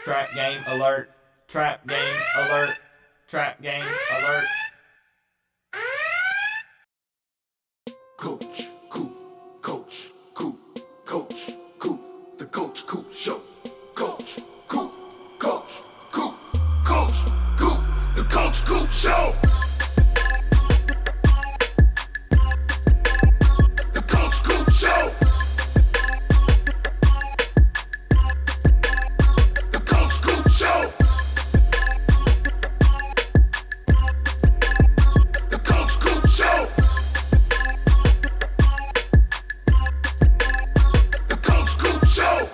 Trap game alert. Trap game alert. Trap game alert. Coach, Coop, Coach, Coop, Coach, Coop, the Coach Coop Show. Coach, Coop, Coach, Coop, Coach, Coop, the Coach Coop Show. The Coach Coop Show. The Coach Coop Show. The Coach Coop Show. The Coach Coop Show.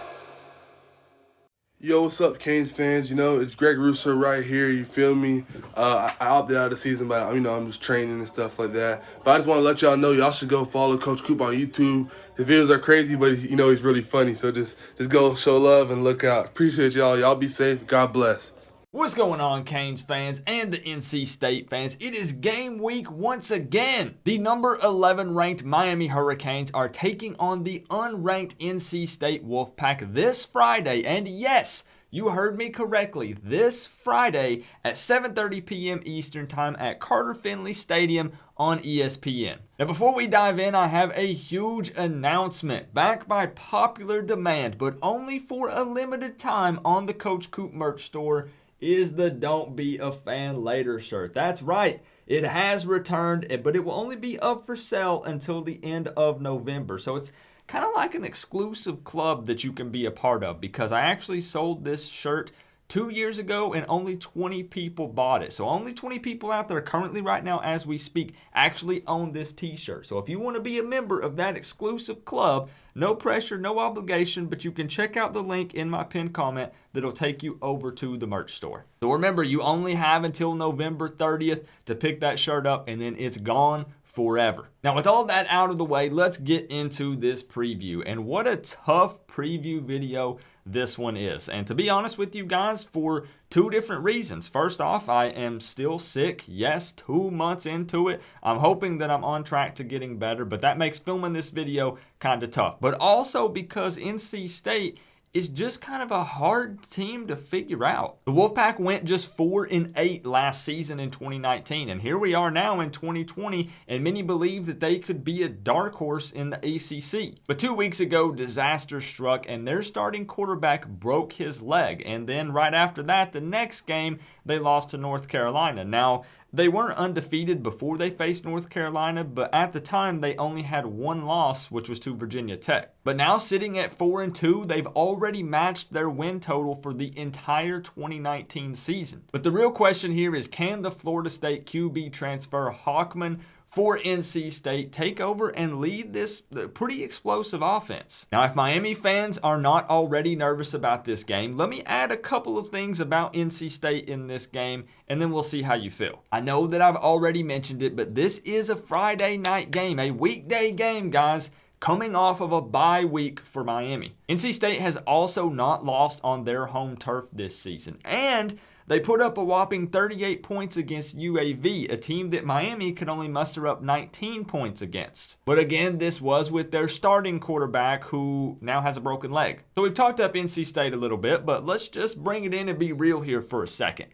Yo, what's up, Canes fans? You know, it's Greg Russo right here. You feel me? I opted out of the season, but I'm just training and stuff like that. But I just want to let y'all know y'all should go follow Coach Coop on YouTube. The videos are crazy, but he's really funny. So just go show love and look out. Appreciate y'all. Y'all be safe. God bless. What's going on, Canes fans and the NC State fans? It is game week once again. The number 11 ranked Miami Hurricanes are taking on the unranked NC State Wolfpack this Friday. And yes, you heard me correctly, this Friday at 7:30 p.m. Eastern Time at Carter Finley Stadium on ESPN. Now, before we dive in, I have a huge announcement backed by popular demand, but only for a limited time on the Coach Coop merch store is the Don't Be a Fan Later shirt. That's right. It has returned, but it will only be up for sale until the end of November. So it's kind of like an exclusive club that you can be a part of, because I actually sold this shirt 2 years ago and only 20 people bought it. So only 20 people out there currently right now as we speak actually own this t-shirt. So if you want to be a member of that exclusive club, no pressure, no obligation, but you can check out the link in my pinned comment that'll take you over to the merch store. So remember, you only have until November 30th to pick that shirt up, and then it's gone forever. Now, with all that out of the way, let's get into this preview. And what a tough preview video this one is. And to be honest with you guys, for two different reasons. First off, I am still sick. Yes, 2 months into it. I'm hoping that I'm on track to getting better, but that makes filming this video kind of tough. But also because NC State is just kind of a hard team to figure out. The Wolfpack went just 4-8 last season in 2019, and here we are now in 2020, and many believe that they could be a dark horse in the ACC. But 2 weeks ago, disaster struck, and their starting quarterback broke his leg, and then right after that, the next game, they lost to North Carolina. Now, they weren't undefeated before they faced North Carolina, but at the time they only had one loss, which was to Virginia Tech. But now sitting at 4-2, they've already matched their win total for the entire 2019 season. But the real question here is, can the Florida State QB transfer Hawkman for NC State take over and lead this pretty explosive offense? Now, if Miami fans are not already nervous about this game, let me add a couple of things about NC State in this game, and then we'll see how you feel. I know that I've already mentioned it, but this is a Friday night game, a weekday game, guys, coming off of a bye week for Miami. NC State has also not lost on their home turf this season, and they put up a whopping 38 points against UAV, a team that Miami could only muster up 19 points against. But again, this was with their starting quarterback, who now has a broken leg. So we've talked up NC State a little bit, but let's just bring it in and be real here for a second.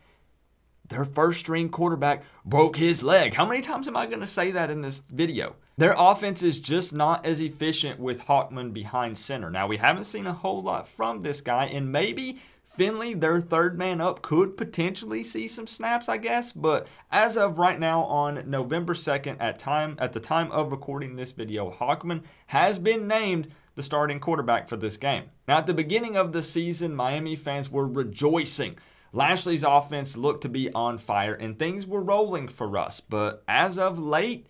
Their first string quarterback broke his leg. How many times am I going to say that in this video? Their offense is just not as efficient with Hawkman behind center. Now, we haven't seen a whole lot from this guy, and maybe Finley, their third man up, could potentially see some snaps, I guess. But as of right now, on November 2nd, at the time of recording this video, Hawkman has been named the starting quarterback for this game. Now, at the beginning of the season, Miami fans were rejoicing. Lashley's offense looked to be on fire, and things were rolling for us. But as of late,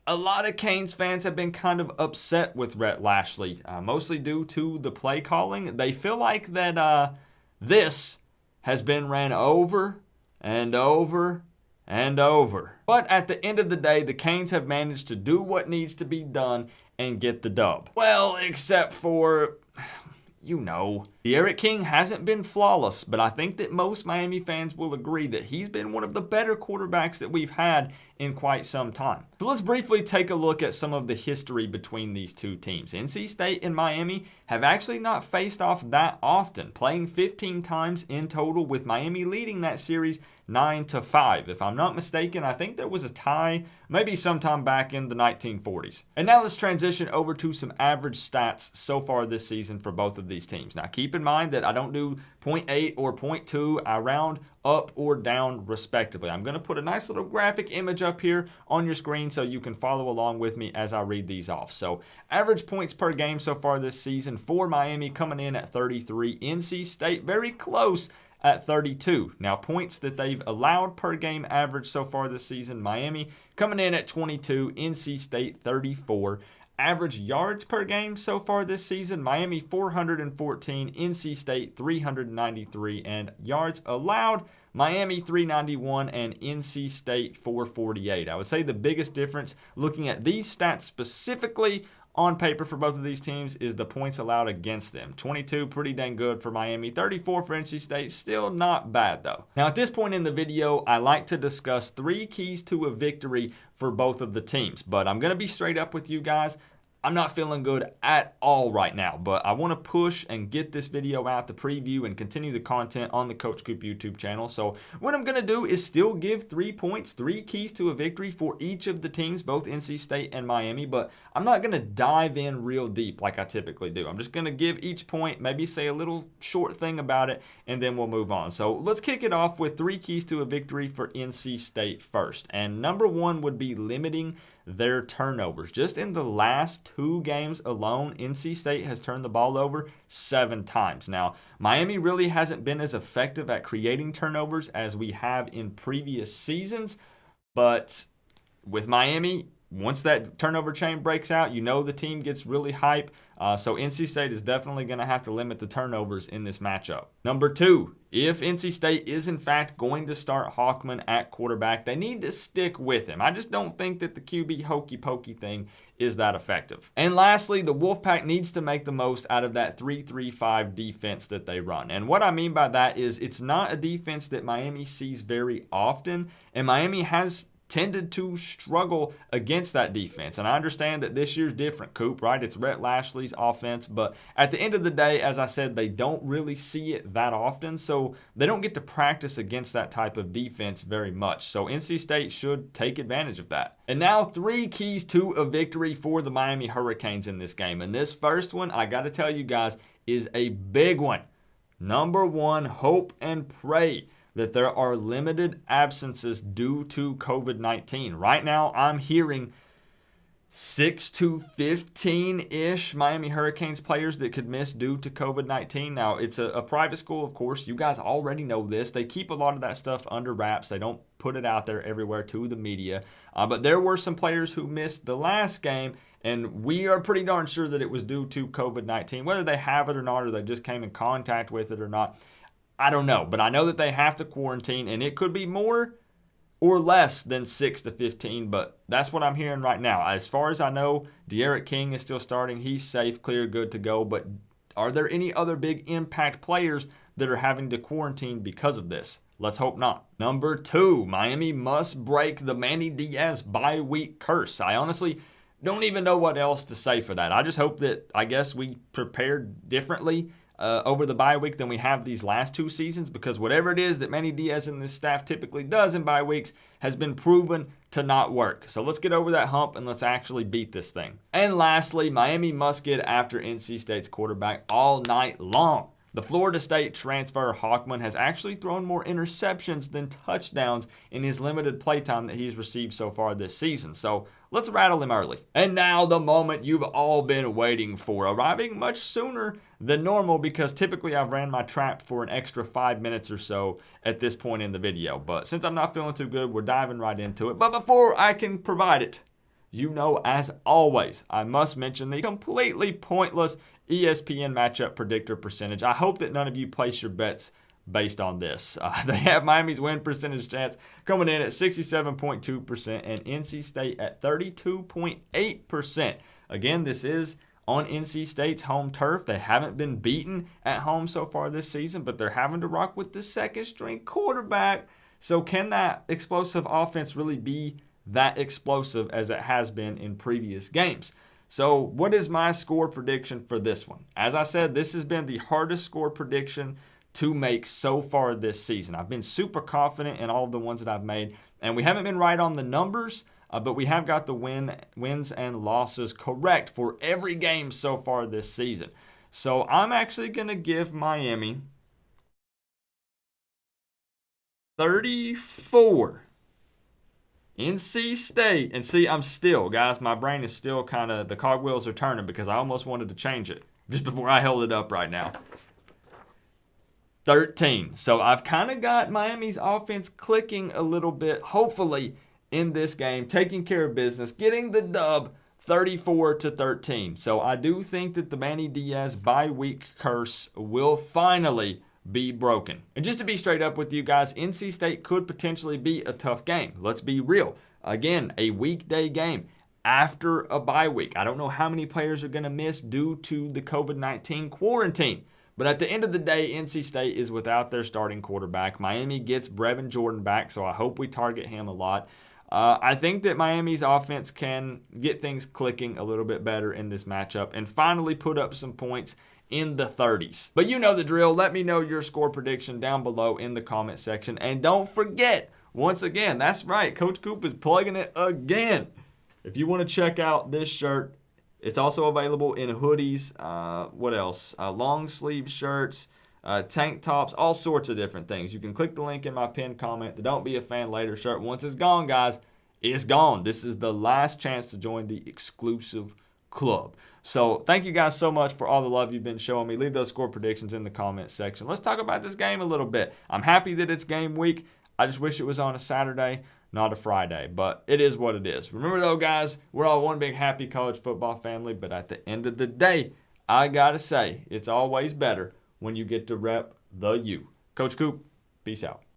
a lot of Canes fans have been kind of upset with Rhett Lashley, mostly due to the play calling. They feel like that this has been ran over and over and over. But at the end of the day, the Canes have managed to do what needs to be done and get the dub. Well, except for, De'Aaron King hasn't been flawless, but I think that most Miami fans will agree that he's been one of the better quarterbacks that we've had in quite some time. So let's briefly take a look at some of the history between these two teams. NC State and Miami have actually not faced off that often, playing 15 times in total, with Miami leading that series 9-5. If I'm not mistaken, I think there was a tie maybe sometime back in the 1940s. And now let's transition over to some average stats so far this season for both of these teams. Now keep in mind that I don't do 0.8 or 0.2. I round up or down respectively. I'm going to put a nice little graphic image up here on your screen so you can follow along with me as I read these off. So average points per game so far this season for Miami coming in at 33. NC State very close at 32. Now, points that they've allowed per game average so far this season, Miami coming in at 22, NC State 34. Average yards per game so far this season, Miami 414, NC State 393, and yards allowed, Miami 391 and NC State 448. I would say the biggest difference looking at these stats specifically on paper for both of these teams is the points allowed against them. 22, pretty dang good for Miami. 34 for NC State, still not bad though. Now at this point in the video, I like to discuss 3 keys to a victory for both of the teams. But I'm going to be straight up with you guys. I'm not feeling good at all right now, but I want to push and get this video out, the preview, and continue the content on the Coach Coop YouTube channel. So what I'm going to do is still give 3 points, 3 keys to a victory for each of the teams, both NC State and Miami, but I'm not going to dive in real deep like I typically do. I'm just going to give each point, maybe say a little short thing about it, and then we'll move on. So let's kick it off with 3 keys to a victory for NC State first. And number 1 would be limiting their turnovers. Just in the last 2 games alone, NC State has turned the ball over 7 times. Now, Miami really hasn't been as effective at creating turnovers as we have in previous seasons, but with Miami, once that turnover chain breaks out, you know the team gets really hype. So NC State is definitely going to have to limit the turnovers in this matchup. Number 2, if NC State is in fact going to start Hawkman at quarterback, they need to stick with him. I just don't think that the QB hokey pokey thing is that effective. And lastly, the Wolfpack needs to make the most out of that 3-3-5 defense that they run. And what I mean by that is it's not a defense that Miami sees very often, and Miami has tended to struggle against that defense. And I understand that this year's different, Coop, right? It's Rhett Lashley's offense, but at the end of the day, as I said, they don't really see it that often, so they don't get to practice against that type of defense very much. So NC State should take advantage of that. And now 3 keys to a victory for the Miami Hurricanes in this game. And this first one, I got to tell you guys, is a big one. Number 1, hope and pray that there are limited absences due to COVID-19. Right now, I'm hearing 6 to 15-ish Miami Hurricanes players that could miss due to COVID-19. Now, it's a private school, of course. You guys already know this. They keep a lot of that stuff under wraps. They don't put it out there everywhere to the media. But there were some players who missed the last game, and we are pretty darn sure that it was due to COVID-19. Whether they have it or not, or they just came in contact with it or not, I don't know, but I know that they have to quarantine, and it could be more or less than 6 to 15, but that's what I'm hearing right now. As far as I know, De'Aaron King is still starting. He's safe, clear, good to go, but are there any other big impact players that are having to quarantine because of this? Let's hope not. Number 2, Miami must break the Manny Diaz bye-week curse. I honestly don't even know what else to say for that. I just hope that, I guess, we prepared differently over the bye week than we have these last 2 seasons, because whatever it is that Manny Diaz and this staff typically does in bye weeks has been proven to not work. So let's get over that hump and let's actually beat this thing. And lastly, Miami must get after NC State's quarterback all night long. The Florida State transfer Hawkman has actually thrown more interceptions than touchdowns in his limited playtime that he's received so far this season. So let's rattle him early. And now the moment you've all been waiting for, arriving much sooner than normal, because typically I've ran my trap for an extra 5 minutes or so at this point in the video. But since I'm not feeling too good, we're diving right into it. But before I can provide it, you know, as always, I must mention the completely pointless ESPN matchup predictor percentage. I hope that none of you place your bets based on this. They have Miami's win percentage chance coming in at 67.2% and NC State at 32.8%. Again, this is on NC State's home turf. They haven't been beaten at home so far this season, but they're having to rock with the second-string quarterback. So can that explosive offense really be that explosive as it has been in previous games? So what is my score prediction for this one? As I said, this has been the hardest score prediction to make so far this season. I've been super confident in all of the ones that I've made, and we haven't been right on the numbers, but we have got the wins and losses correct for every game so far this season. So I'm actually going to give Miami 34. NC State. And see, I'm still, guys, my brain is still kind of, the cogwheels are turning because I almost wanted to change it just before I held it up right now. 13. So I've kind of got Miami's offense clicking a little bit, hopefully, in this game, taking care of business, getting the dub 34-13. So I do think that the Manny Diaz bye-week curse will finally be broken. And just to be straight up with you guys, NC State could potentially be a tough game. Let's be real. Again, a weekday game after a bye week. I don't know how many players are going to miss due to the COVID-19 quarantine. But at the end of the day, NC State is without their starting quarterback. Miami gets Brevin Jordan back, so I hope we target him a lot. I think that Miami's offense can get things clicking a little bit better in this matchup and finally put up some points in the 30s. But you know the drill. Let me know your score prediction down below in the comment section. And don't forget, once again, that's right, Coach Coop is plugging it again. If you want to check out this shirt, it's also available in hoodies. What else? Long sleeve shirts, tank tops, all sorts of different things. You can click the link in my pinned comment. The Don't Be a Fan Later shirt. Once it's gone, guys, it's gone. This is the last chance to join the exclusive club. So thank you guys so much for all the love you've been showing me. Leave those score predictions in the comment section. Let's talk about this game a little bit. I'm happy that it's game week. I just wish it was on a Saturday, not a Friday, but it is what it is. Remember though, guys, we're all one big happy college football family, but at the end of the day, I gotta say, it's always better when you get to rep the U. Coach Coop, peace out.